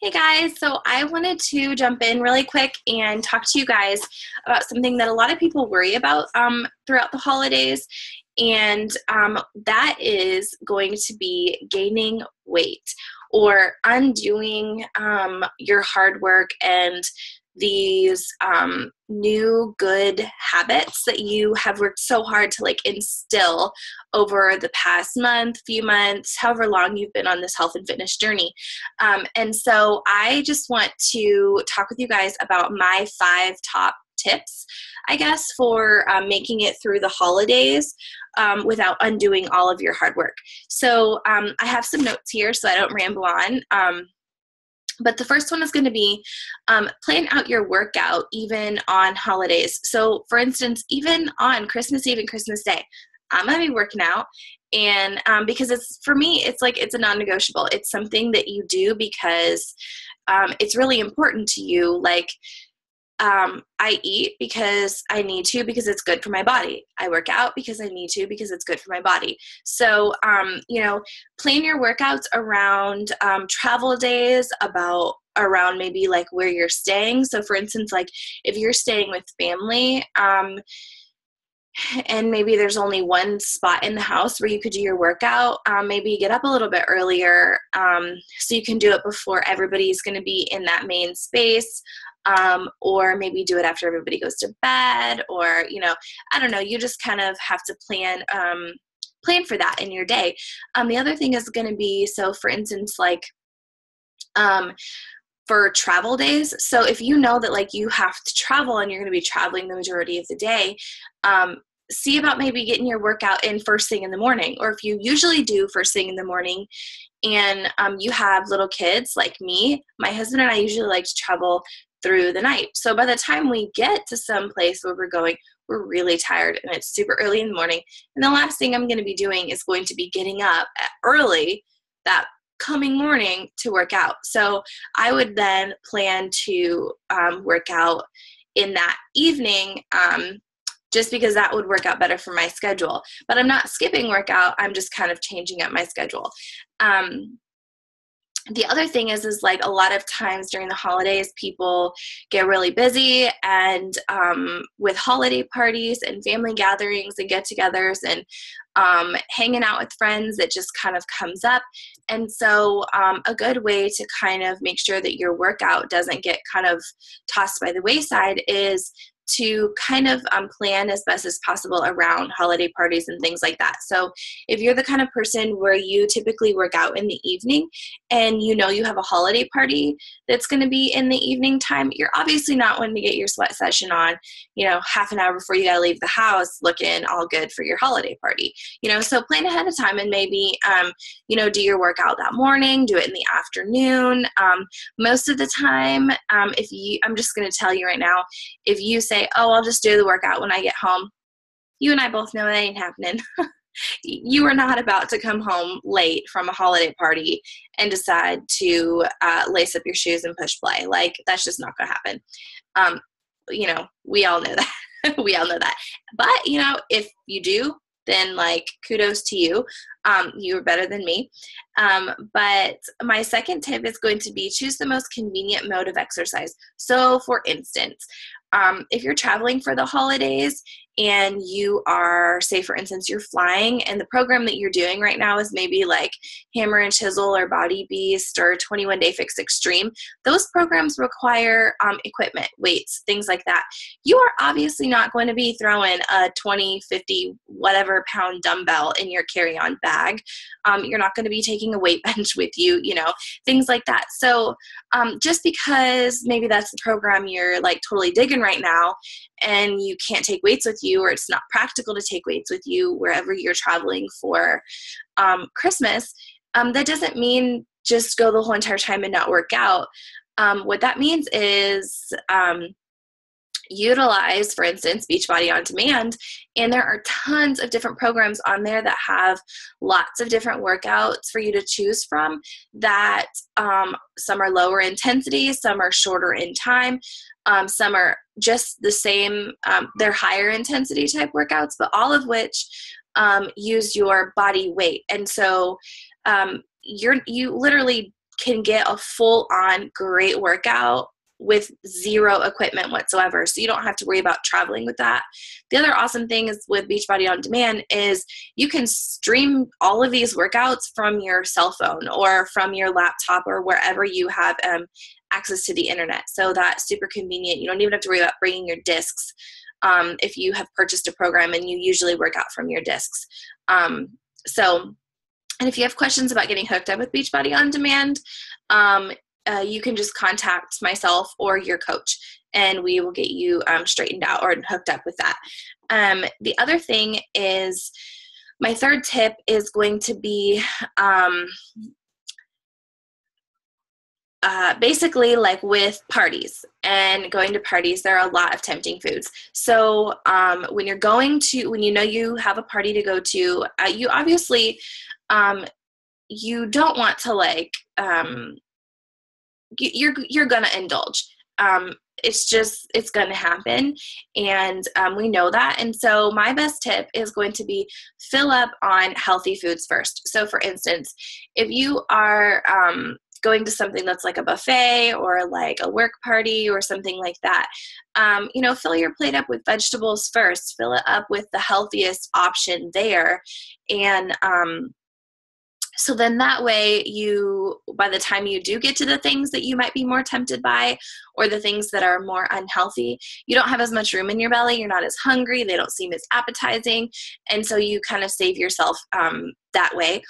Hey guys, so I wanted to jump in really quick and talk to you guys about something that a lot of people worry about throughout the holidays, and that is going to be gaining weight or undoing your hard work and these new good habits that you have worked so hard to like instill over the past month, few months, however long you've been on this health and fitness journey. And so I just want to talk with you guys about my 5 top tips, I guess, for making it through the holidays without undoing all of your hard work. So I have some notes here so I don't ramble on. But the first one is going to be plan out your workout even on holidays. So for instance, even on Christmas Eve and Christmas Day, I'm going to be working out. And because it's, for me, it's like, it's a non-negotiable. It's something that you do because it's really important to you. Like, I eat because I need to, because it's good for my body. I work out because I need to, because it's good for my body. So, plan your workouts around travel days, around maybe like where you're staying. So for instance, like if you're staying with family, and maybe there's only one spot in the house where you could do your workout, maybe get up a little bit earlier so you can do it before everybody's going to be in that main space, or maybe do it after everybody goes to bed, or, I don't know, you just kind of have to plan for that in your day. The other thing is going to be, so for instance, like for travel days. So if you know that like you have to travel and you're going to be traveling the majority of the day, see about maybe getting your workout in first thing in the morning. Or if you usually do first thing in the morning and you have little kids like me, my husband and I usually like to travel through the night. So by the time we get to some place where we're going, we're really tired and it's super early in the morning. And the last thing I'm going to be doing is going to be getting up early that coming morning to work out. So I would then plan to work out in that evening, just because that would work out better for my schedule. But I'm not skipping workout. I'm just kind of changing up my schedule. The other thing is like a lot of times during the holidays, people get really busy, and with holiday parties and family gatherings and get-togethers and hanging out with friends, it just kind of comes up. And so a good way to kind of make sure that your workout doesn't get kind of tossed by the wayside is to kind of plan as best as possible around holiday parties and things like that. So if you're the kind of person where you typically work out in the evening and you know you have a holiday party that's going to be in the evening time, you're obviously not wanting to get your sweat session on, half an hour before you got to leave the house looking all good for your holiday party. So plan ahead of time and maybe, do your workout that morning, do it in the afternoon. Most of the time, I'm just going to tell you right now, if you say, oh, I'll just do the workout when I get home, you and I both know that ain't happening. You are not about to come home late from a holiday party and decide to lace up your shoes and push play. Like, that's just not going to happen. We all know that. We all know that. But, if you do, then like kudos to you. You're better than me. But my second tip is going to be choose the most convenient mode of exercise. So for instance, if you're traveling for the holidays and you are, say for instance, you're flying and the program that you're doing right now is maybe like Hammer and Chisel or Body Beast or 21 Day Fix Extreme, those programs require equipment, weights, things like that. You are obviously not going to be throwing a 20, 50, whatever pound dumbbell in your carry-on bag. You're not going to be taking a weight bench with you, things like that. So just because maybe that's the program you're like totally digging right now and you can't take weights with you, or it's not practical to take weights with you wherever you're traveling for Christmas, that doesn't mean just go the whole entire time and not work out. What that means is utilize, for instance, Beachbody On Demand, and there are tons of different programs on there that have lots of different workouts for you to choose from that some are lower intensity, some are shorter in time, some are just the same, they're higher intensity type workouts, but all of which use your body weight. And so you literally can get a full-on great workout with zero equipment whatsoever. So you don't have to worry about traveling with that. The other awesome thing is with Beachbody On Demand is you can stream all of these workouts from your cell phone or from your laptop or wherever you have access to the internet. So that's super convenient. You don't even have to worry about bringing your discs if you have purchased a program and you usually work out from your discs. And if you have questions about getting hooked up with Beachbody On Demand, you can just contact myself or your coach, and we will get you straightened out or hooked up with that. The other thing is, my third tip is going to be basically like with parties and going to parties, there are a lot of tempting foods. So when you know you have a party to go to, you obviously, you don't want to like, you're going to indulge. It's going to happen. And we know that. And so my best tip is going to be fill up on healthy foods first. So for instance, if you are going to something that's like a buffet or like a work party or something like that, fill your plate up with vegetables first, fill it up with the healthiest option there. And, so then that way by the time you do get to the things that you might be more tempted by or the things that are more unhealthy, you don't have as much room in your belly. You're not as hungry. They don't seem as appetizing. And so you kind of save yourself that way.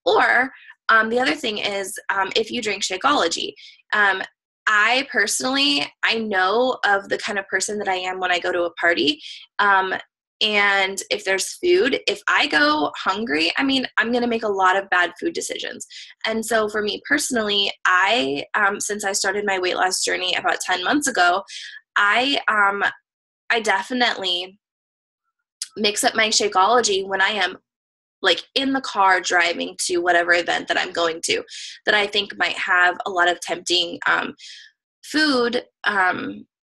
Or the other thing is if you drink Shakeology. I know of the kind of person that I am when I go to a party. And if there's food, if I go hungry, I'm going to make a lot of bad food decisions. And so for me personally, since I started my weight loss journey about 10 months ago, I definitely mix up my Shakeology when I am like in the car driving to whatever event that I'm going to, that I think might have a lot of tempting food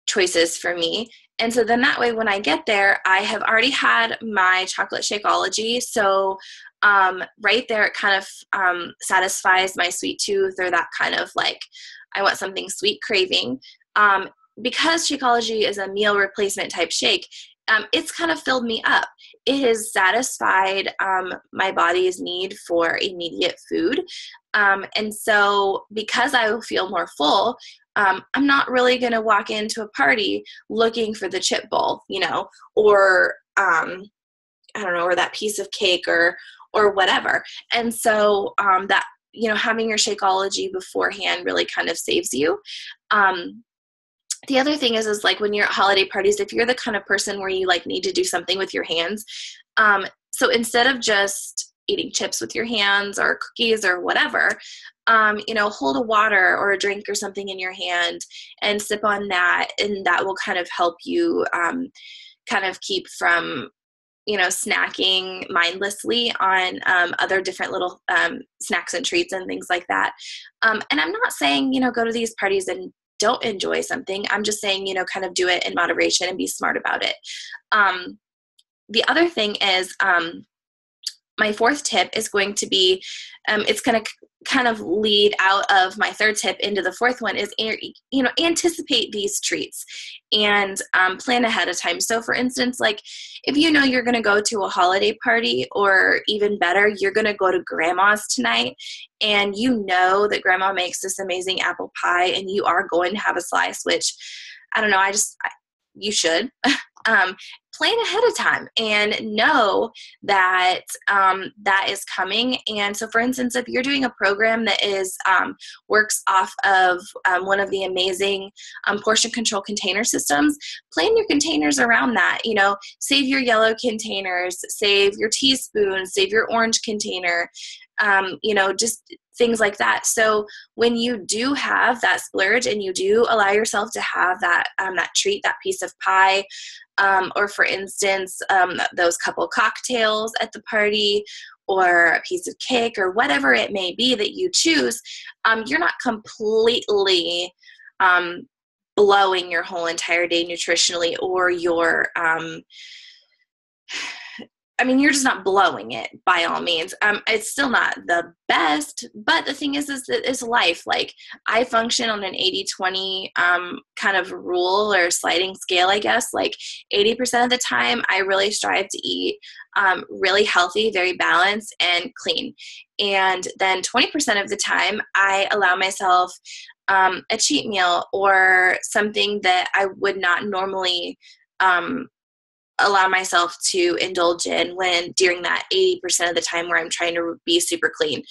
choices for me. And so then that way, when I get there, I have already had my chocolate Shakeology. So right there, it kind of satisfies my sweet tooth or that kind of like, I want something sweet craving. Because Shakeology is a meal replacement type shake, it's kind of filled me up. It has satisfied my body's need for immediate food. And so because I will feel more full, I'm not really going to walk into a party looking for the chip bowl, or I don't know, or that piece of cake or whatever. And so that, having your Shakeology beforehand really kind of saves you. The other thing is like when you're at holiday parties, if you're the kind of person where you like need to do something with your hands, so instead of just eating chips with your hands or cookies or whatever, hold a water or a drink or something in your hand and sip on that. And that will kind of help you kind of keep from, snacking mindlessly on other different little snacks and treats and things like that. And I'm not saying, go to these parties and don't enjoy something. I'm just saying, kind of do it in moderation and be smart about it. The other thing is, my fourth tip is going to be, it's going to kind of lead out of my third tip into the fourth one is, anticipate these treats and plan ahead of time. So for instance, like if you're going to go to a holiday party, or even better, you're going to go to grandma's tonight, and that grandma makes this amazing apple pie and you are going to have a slice, which I don't know, you should. Plan ahead of time and know that that is coming. And so for instance, if you're doing a program that is works off of one of the amazing portion control container systems, plan your containers around that. Save your yellow containers, save your teaspoons, save your orange container, just things like that. So when you do have that splurge and you do allow yourself to have that that treat, that piece of pie, or for instance, those couple cocktails at the party, or a piece of cake, or whatever it may be that you choose, you're not completely blowing your whole entire day nutritionally, or you're I mean, you're just not blowing it by all means. It's still not the best, but the thing is that it's life. Like, I function on an 80-20 kind of rule or sliding scale, I guess. Like 80% of the time, I really strive to eat really healthy, very balanced, and clean. And then 20% of the time, I allow myself a cheat meal or something that I would not normally allow myself to indulge in when during that 80% of the time where I'm trying to be super clean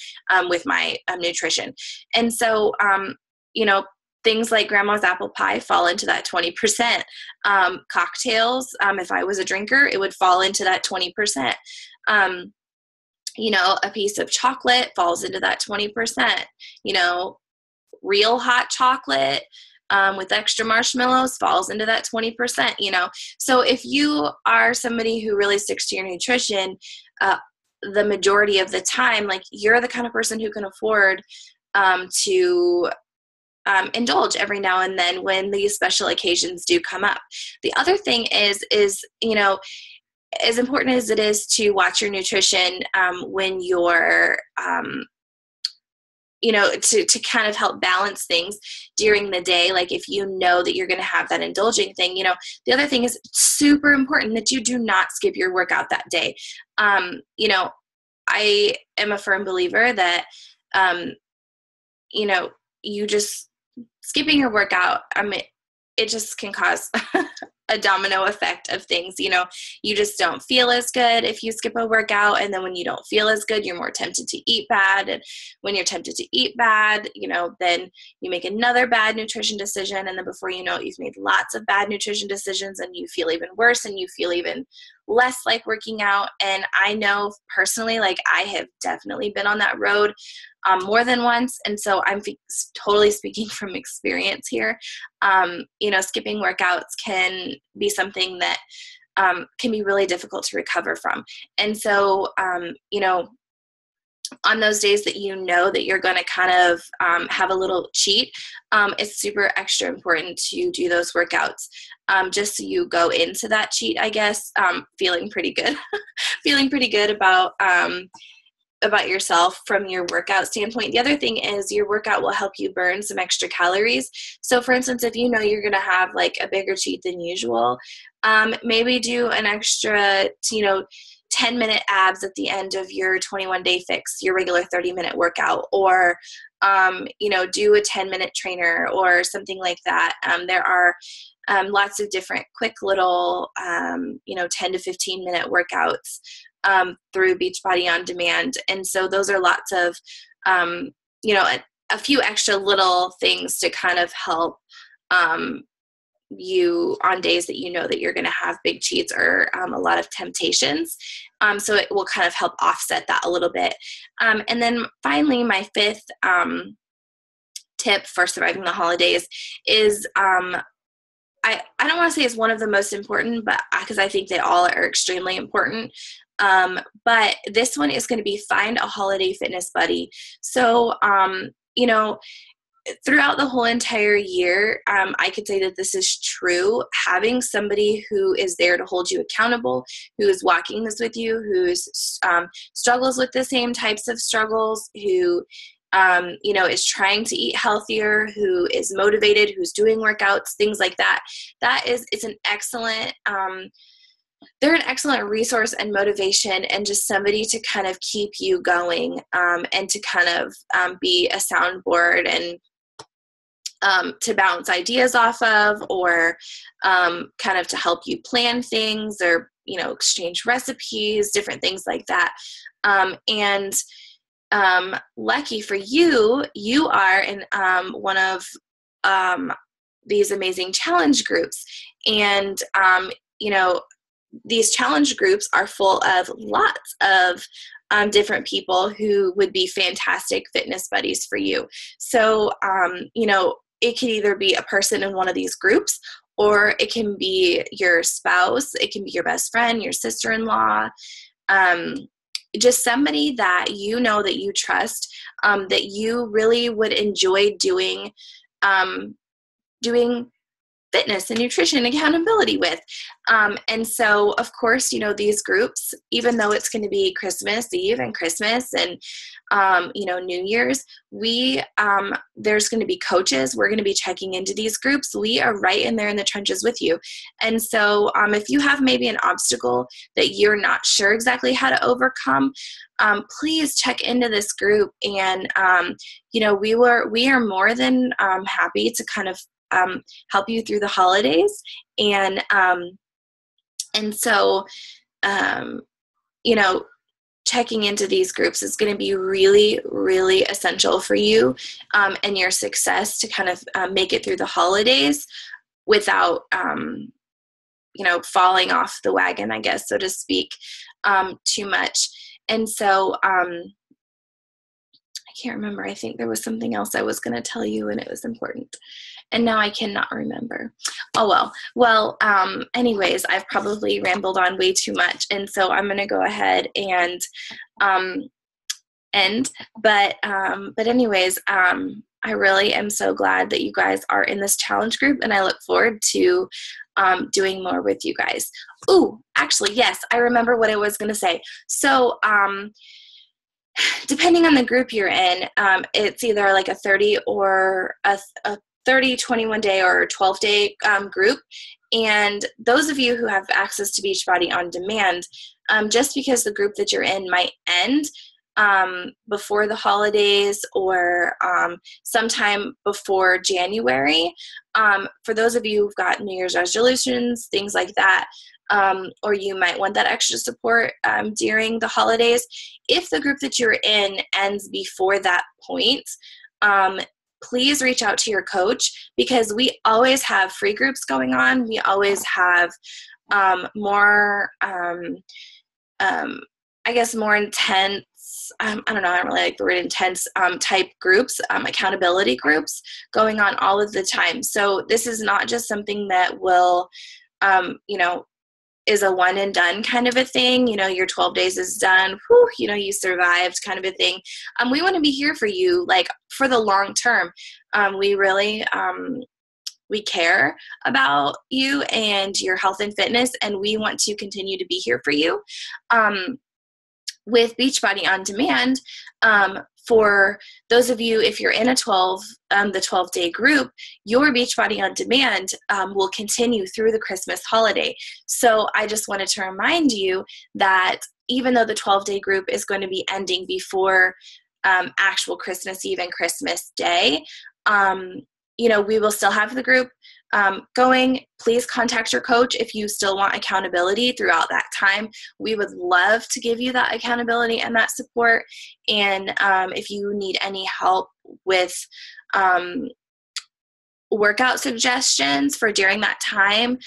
with my nutrition. And so, things like grandma's apple pie fall into that 20%. Cocktails, if I was a drinker, it would fall into that 20%. A piece of chocolate falls into that 20%. Real hot chocolate with extra marshmallows falls into that 20%, So if you are somebody who really sticks to your nutrition, the majority of the time, like, you're the kind of person who can afford to indulge every now and then when these special occasions do come up. The other thing is, as important as it is to watch your nutrition when you're to kind of help balance things during the day. Like, if you know that you're going to have that indulging thing, the other thing is super important that you do not skip your workout that day. I am a firm believer that, you just skipping your workout, it just can cause a domino effect of things. You just don't feel as good if you skip a workout. And then when you don't feel as good, you're more tempted to eat bad. And when you're tempted to eat bad, then you make another bad nutrition decision. And then before you know it, you've made lots of bad nutrition decisions and you feel even worse and you feel even less like working out. And I know personally, like, I have definitely been on that road more than once. And so I'm totally speaking from experience here. Skipping workouts can be something that can be really difficult to recover from. And so, on those days that that you're going to kind of have a little cheat, it's super extra important to do those workouts just so you go into that cheat, I guess, feeling pretty good, feeling pretty good about yourself from your workout standpoint. The other thing is your workout will help you burn some extra calories. So for instance, if you're going to have like a bigger cheat than usual, maybe do an extra, 10-minute abs at the end of your 21-day fix, your regular 30-minute workout, or, do a 10-minute trainer or something like that. There are lots of different quick little, 10 to 15-minute workouts through Beachbody On Demand. And so those are lots of, a few extra little things to kind of help you on days that that you're going to have big cheats or a lot of temptations. So it will kind of help offset that a little bit. And then finally, my fifth tip for surviving the holidays is I don't want to say it's one of the most important, but because I think they all are extremely important. But this one is going to be find a holiday fitness buddy. So, throughout the whole entire year, I could say that this is true. Having somebody who is there to hold you accountable, who is walking this with you, who struggles with the same types of struggles, who is trying to eat healthier, who is motivated, who's doing workouts, things like that. It's an excellent, they're an excellent resource and motivation and just somebody to kind of keep you going and to kind of be a soundboard and to bounce ideas off of, or kind of to help you plan things or, exchange recipes, different things like that. And lucky for you, you are in one of these amazing challenge groups. And, these challenge groups are full of lots of different people who would be fantastic fitness buddies for you. So, it can either be a person in one of these groups, or it can be your spouse, it can be your best friend, your sister-in-law, just somebody that that you trust, that you really would enjoy doing fitness and nutrition accountability with. And so, of course, you know, these groups, even though it's going to be Christmas Eve and Christmas and, you know, New Year's, there's going to be coaches. We're going to be checking into these groups. We are right in there in the trenches with you. And so if you have maybe an obstacle that you're not sure exactly how to overcome, please check into this group. And, you know, we are more than happy to kind of help you through the holidays. And so, you know, checking into these groups is going to be really, really essential for you and your success to kind of make it through the holidays without, you know, falling off the wagon, I guess, so to speak, too much. And so, I can't remember. I think there was something else I was going to tell you and it was important. And now I cannot remember. Oh, well. Well, anyways, I've probably rambled on way too much. And so I'm going to go ahead and end. But anyways, I really am so glad that you guys are in this challenge group. And I look forward to doing more with you guys. Ooh, actually, yes, I remember what I was going to say. So, depending on the group you're in, it's either like a 30 or a 30, 21 day or 12 day group. And those of you who have access to Beachbody On Demand, just because the group that you're in might end before the holidays or sometime before January, for those of you who've got New Year's resolutions, things like that, or you might want that extra support during the holidays. If the group that you're in ends before that point, please reach out to your coach, because we always have free groups going on. We always have more, I guess, more intense, I don't know, I don't really like the word intense, type groups, accountability groups going on all of the time. So this is not just something that will, you know, is a one and done kind of a thing. You know, your 12 days is done. Whew, you know, you survived kind of a thing. We want to be here for you, like for the long term. We really, we care about you and your health and fitness, and we want to continue to be here for you. With Beachbody On Demand, for those of you, if you're in the 12-day group, your Beachbody On Demand will continue through the Christmas holiday. So I just wanted to remind you that even though the 12-day group is going to be ending before actual Christmas Eve and Christmas Day, you know, we will still have the group going. Please contact your coach if you still want accountability throughout that time. We would love to give you that accountability and that support. And if you need any help with workout suggestions for during that time,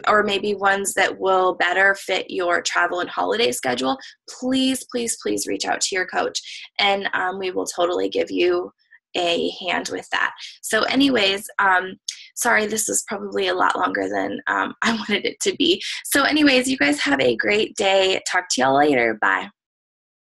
or maybe ones that will better fit your travel and holiday schedule, please, please, please reach out to your coach, and we will totally give you a hand with that. So anyways, sorry, this was probably a lot longer than I wanted it to be. So anyways, you guys have a great day. Talk to y'all later. Bye.